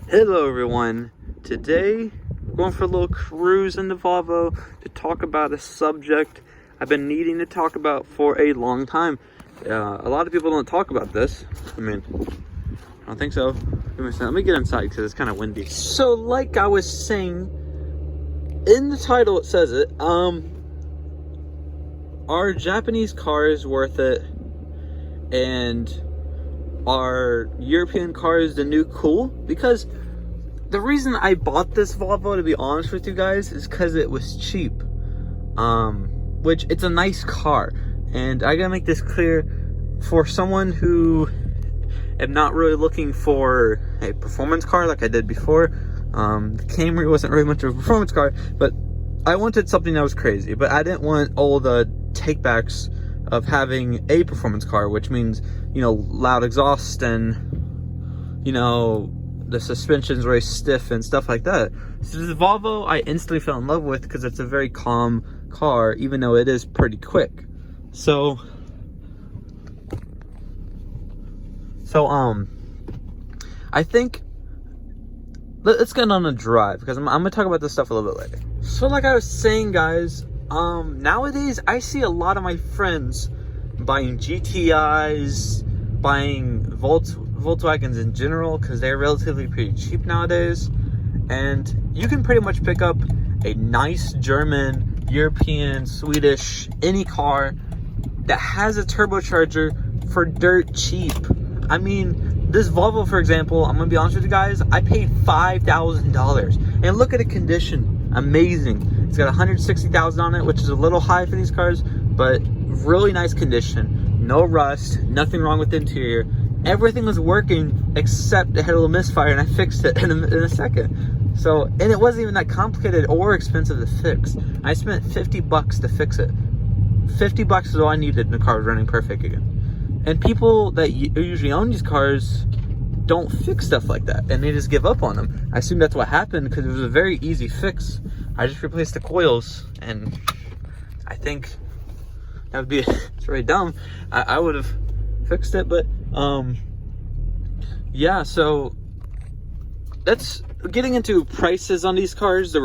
Hello everyone, today we're going for a little cruise in the Volvo to talk about a subject I've been needing to talk about for a long time. A lot of people don't talk about this. I don't think so. Give me a second. Let me get inside because it's kind of windy. So like I was saying, in the title it says it, are Japanese cars worth it? And are European cars the new cool? Because the reason I bought this Volvo, to be honest with you guys, is because it was cheap. Which, it's a nice car. And I gotta make this clear, for someone who am not really looking for a performance car like I did before. The Camry wasn't really much of a performance car, but I wanted something that was crazy. But I didn't want all the takebacks of having a performance car, which means, loud exhaust and, the suspension's very stiff and stuff like that. So this Volvo I instantly fell in love with because it's a very calm car, even though it is pretty quick. So I think let's get on a drive because I'm gonna talk about this stuff a little bit later. So like I was saying, guys, nowadays I see a lot of my friends buying GTIs, buying Volkswagens in general because they're relatively pretty cheap nowadays, and you can pretty much pick up a nice German, European, Swedish, any car that has a turbocharger for dirt cheap. I mean, this Volvo, for example, I'm gonna be honest with you guys, I paid $5,000, and look at the condition, amazing. It's got 160,000 on it, which is a little high for these cars, but really nice condition, no rust, nothing wrong with the interior. Everything was working except it had a little misfire, and I fixed it in a second. So, and it wasn't even that complicated or expensive to fix. I spent $50 to fix it. $50 is all I needed, and the car was running perfect again. And people that usually own these cars don't fix stuff like that, and they just give up on them. I assume that's what happened because it was a very easy fix. I just replaced the coils, and I think that would be, it's really dumb. I would have fixed it, but yeah, so that's getting into prices on these cars. The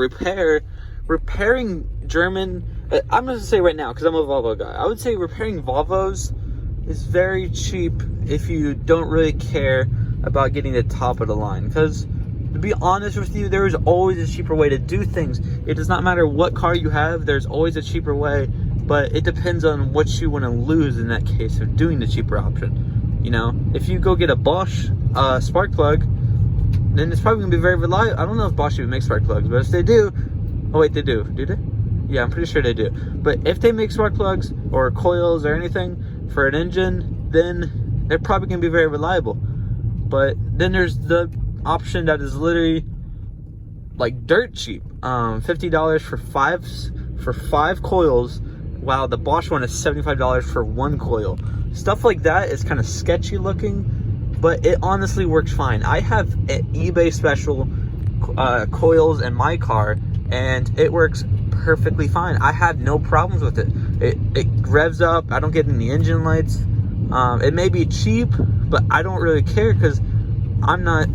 repairing German, I'm gonna say right now because I'm a Volvo guy, I would say repairing Volvos is very cheap if you don't really care about getting the top of the line, because to be honest with you, there is always a cheaper way to do things. It does not matter what car you have, there's always a cheaper way, but it depends on what you want to lose in that case of doing the cheaper option. If you go get a Bosch spark plug, then it's probably gonna be very reliable. I don't know if Bosch even makes spark plugs, but if they do, oh wait, they do they? Yeah, I'm pretty sure they do. But if they make spark plugs or coils or anything for an engine, then they're probably gonna be very reliable. But then there's the option that is literally like dirt cheap, $50 for five coils, while the Bosch one is $75 for one coil. Stuff like that is kind of sketchy looking, but it honestly works fine. I have eBay special coils in my car, and it works perfectly fine. I have no problems with it. It revs up. I don't get any engine lights. It may be cheap, but I don't really care because I'm not.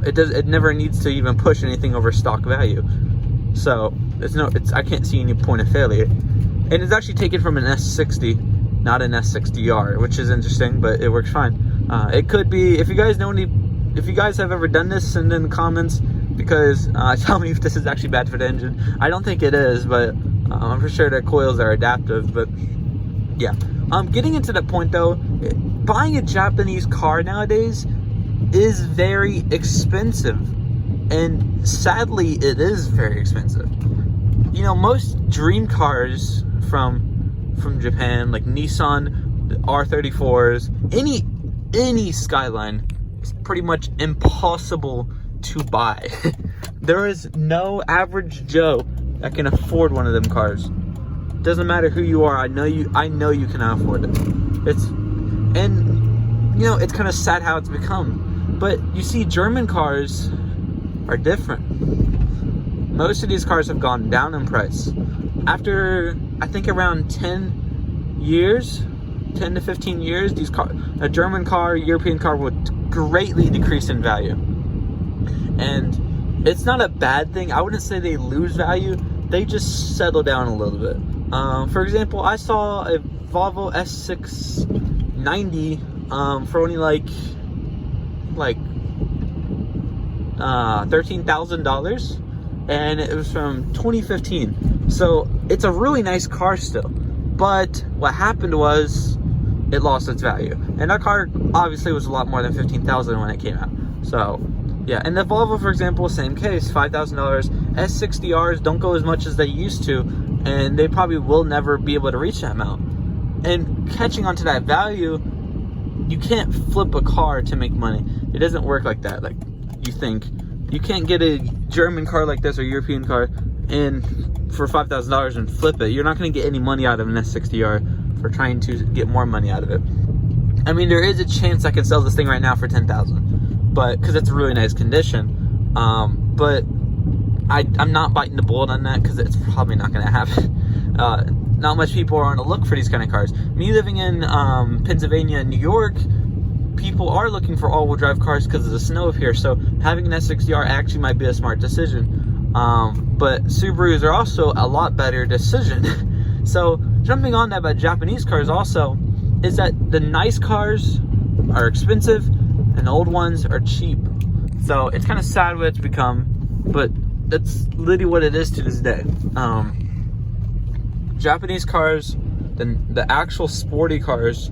It never needs to even push anything over stock value. So I can't see any point of failure. And it's actually taken from an S60, not an S60R, which is interesting, but it works fine. It could be, if you guys have ever done this, send in the comments, because tell me if this is actually bad for the engine. I don't think it is, but I'm pretty sure the coils are adaptive. But yeah, getting into that point though, buying a Japanese car nowadays is very expensive, and sadly it is very expensive. Most dream cars from Japan, like Nissan, the R34s, any Skyline, is pretty much impossible to buy. There is no average Joe that can afford one of them cars. Doesn't matter who you are. I know you cannot afford it. It's kind of sad how it's become. But you see, German cars are different. Most of these cars have gone down in price. After, I think, around 10 to 15 years, a German car, European car would greatly decrease in value. And it's not a bad thing. I wouldn't say they lose value. They just settle down a little bit. For example, I saw a Volvo S690 for only like $13,000, and it was from 2015. So it's a really nice car still. But what happened was it lost its value, and that car obviously was a lot more than $15,000 when it came out. So yeah, and the Volvo, for example, same case, $5,000. S60Rs don't go as much as they used to, and they probably will never be able to reach that amount. And catching on to that value, you can't flip a car to make money. It doesn't work like that. Like you think, you can't get a German car like this or European car and for $5,000 and flip it. You're not going to get any money out of an S60R for trying to get more money out of it. I mean, there is a chance I can sell this thing right now for $10,000, but because it's a really nice condition. But I'm not biting the bullet on that because it's probably not going to happen. Not much people are on the look for these kind of cars. Me living in Pennsylvania and New York, people are looking for all-wheel drive cars because of the snow up here. So having an S60R actually might be a smart decision. But Subarus are also a lot better decision. So jumping on that about Japanese cars also is that the nice cars are expensive and the old ones are cheap. So it's kind of sad what it's become, but that's literally what it is to this day. Japanese cars, the actual sporty cars,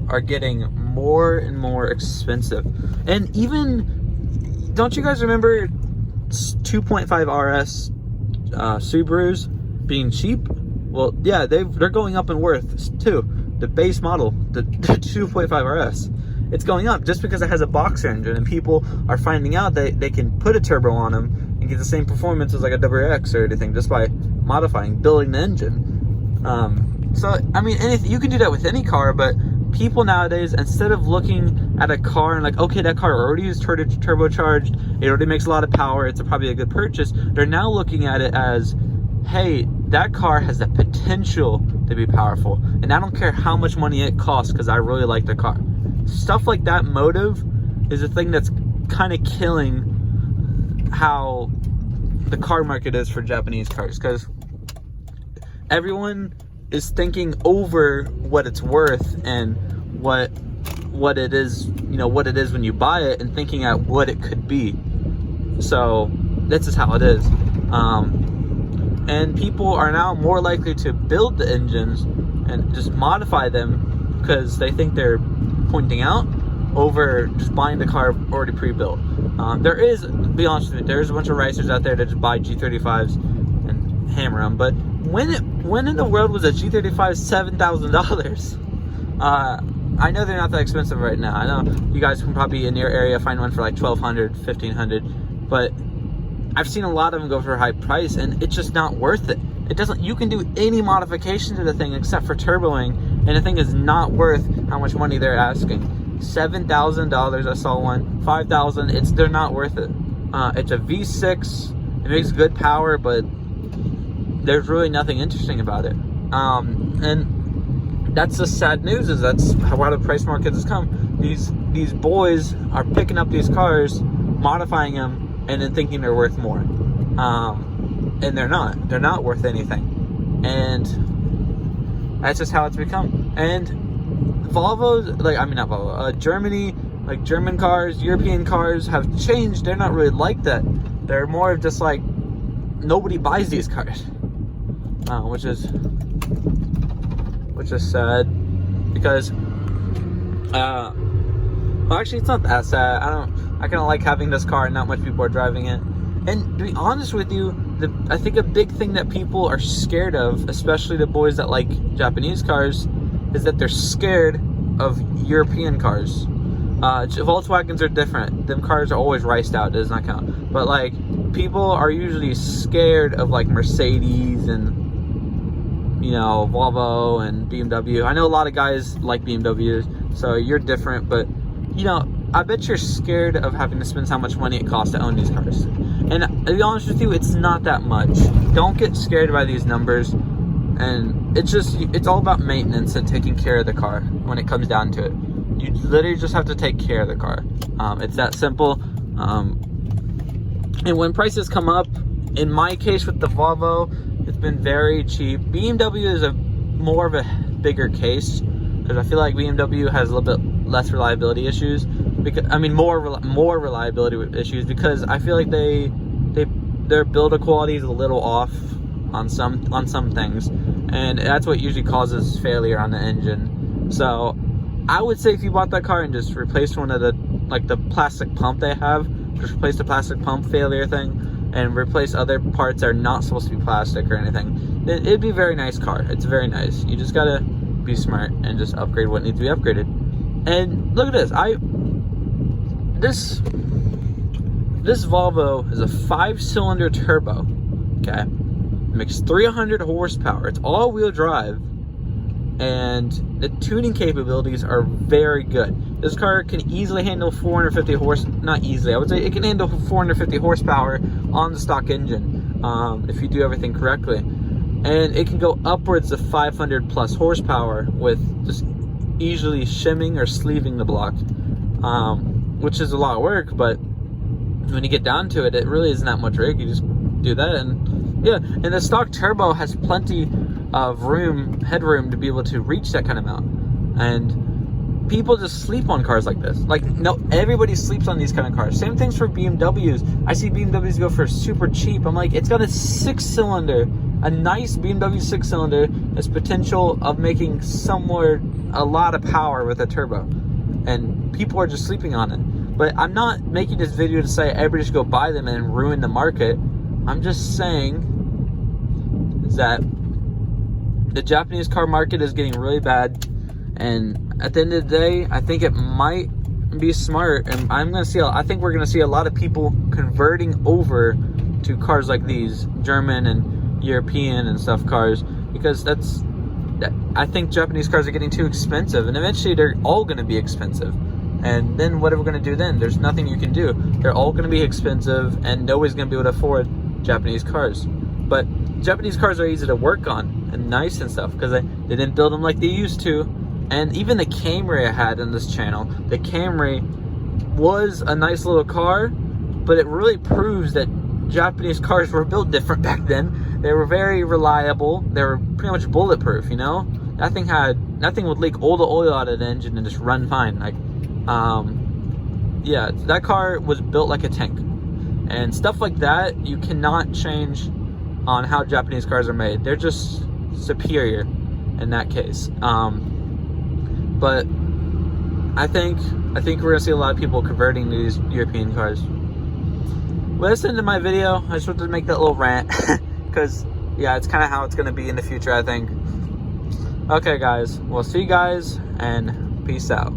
are getting more and more expensive. And even, don't you guys remember 2.5 RS Subarus being cheap? Well, yeah, they're going up in worth too. The base model, the 2.5 RS, it's going up just because it has a boxer engine, and people are finding out that they can put a turbo on them and get the same performance as like a WRX or anything just by modifying, building the engine. So I mean, you can do that with any car, but people nowadays, instead of looking at a car and like, okay, that car already is turbocharged, it already makes a lot of power, it's probably a good purchase, they're now looking at it as, hey, that car has the potential to be powerful, and I don't care how much money it costs because I really like the car. Stuff like that motive is a thing that's kind of killing how the car market is for Japanese cars, because everyone is thinking over what it's worth and what it is, what it is when you buy it, and thinking at what it could be. So this is how it is. And people are now more likely to build the engines and just modify them because they think they're pointing out, over just buying the car already pre-built. There is, to be honest with you, there's a bunch of racers out there that just buy G35s and hammer them. But when in the world was a G35 $7,000? I know they're not that expensive right now. I know you guys can probably in your area find one for like $1,200, $1,500, but I've seen a lot of them go for a high price, and it's just not worth it. It doesn't. You can do any modification to the thing except for turboing, and the thing is not worth how much money they're asking. $7,000. I saw one. $5,000. They're not worth it. It's a V6. It makes good power, but there's really nothing interesting about it. And that's the sad news. Is that's how the price market has come. These boys are picking up these cars, modifying them, and then thinking they're worth more. And they're not. They're not worth anything. And that's just how it's become. And Volvos, not Volvo, Germany, like German cars, European cars have changed. They're not really like that. They're more of just like, nobody buys these cars. Which is sad, because well, actually, it's not that sad. I kind of like having this car and not much people are driving it. And to be honest with you, I think a big thing that people are scared of, especially the boys that like Japanese cars, is that they're scared of European cars. Volkswagens are different. Them cars are always riced out. It does not count. But like, people are usually scared of like Mercedes and Volvo and BMW. I know a lot of guys like BMWs, so you're different, but I bet you're scared of having to spend how much money it costs to own these cars. And to be honest with you, it's not that much. Don't get scared by these numbers. And it's all about maintenance and taking care of the car when it comes down to it. You literally just have to take care of the car. It's that simple. And when prices come up, in my case with the Volvo, it's been very cheap. BMW is more of a bigger case, because I feel like BMW has a little bit less reliability issues. Because I mean more reliability issues, because I feel like their build quality is a little off on some things, and that's what usually causes failure on the engine. So I would say if you bought that car and just replaced one of the plastic pump they have, just replace the plastic pump failure thing and replace other parts that are not supposed to be plastic or anything, it'd be a very nice car. It's very nice. You just gotta be smart and just upgrade what needs to be upgraded. And look at this. This Volvo is a 5-cylinder turbo. Okay, it makes 300 horsepower. It's all-wheel drive, and the tuning capabilities are very good. This car can easily handle 450 not easily, I would say it can handle 450 horsepower on the stock engine, if you do everything correctly. And it can go upwards of 500 plus horsepower with just easily shimming or sleeving the block, which is a lot of work, but when you get down to it, it really isn't that much work. You just do that, and yeah, and the stock turbo has plenty of headroom to be able to reach that kind of amount. And people just sleep on cars like this. Like, no, everybody sleeps on these kind of cars. Same things for BMWs. I see BMWs go for super cheap. I'm like, it's got a 6-cylinder, a nice BMW 6-cylinder. There's potential of making a lot of power with a turbo, and people are just sleeping on it. But I'm not making this video to say everybody should go buy them and ruin the market. I'm just saying that the Japanese car market is getting really bad, and at the end of the day, I think it might be smart, and I think we're gonna see a lot of people converting over to cars like these, German and European and stuff cars, because I think Japanese cars are getting too expensive, and eventually they're all gonna be expensive. And then what are we going to do then? There's nothing you can do. They're all going to be expensive, and nobody's going to be able to afford Japanese cars. But Japanese cars are easy to work on and nice and stuff, because they didn't build them like they used to. And even the Camry I had on this channel, the Camry was a nice little car, but it really proves that Japanese cars were built different back then. They were very reliable. They were pretty much bulletproof, you know? Nothing would leak all the oil out of the engine and just run fine. Like, yeah, that car was built like a tank, and stuff like that you cannot change on how Japanese cars are made. They're just superior in that case. But I think we're gonna see a lot of people converting to these European cars. Well, that's the end of my video. I just wanted to make that little rant because yeah, it's kind of how it's gonna be in the future, I think. Okay guys, we'll see you guys, and peace out.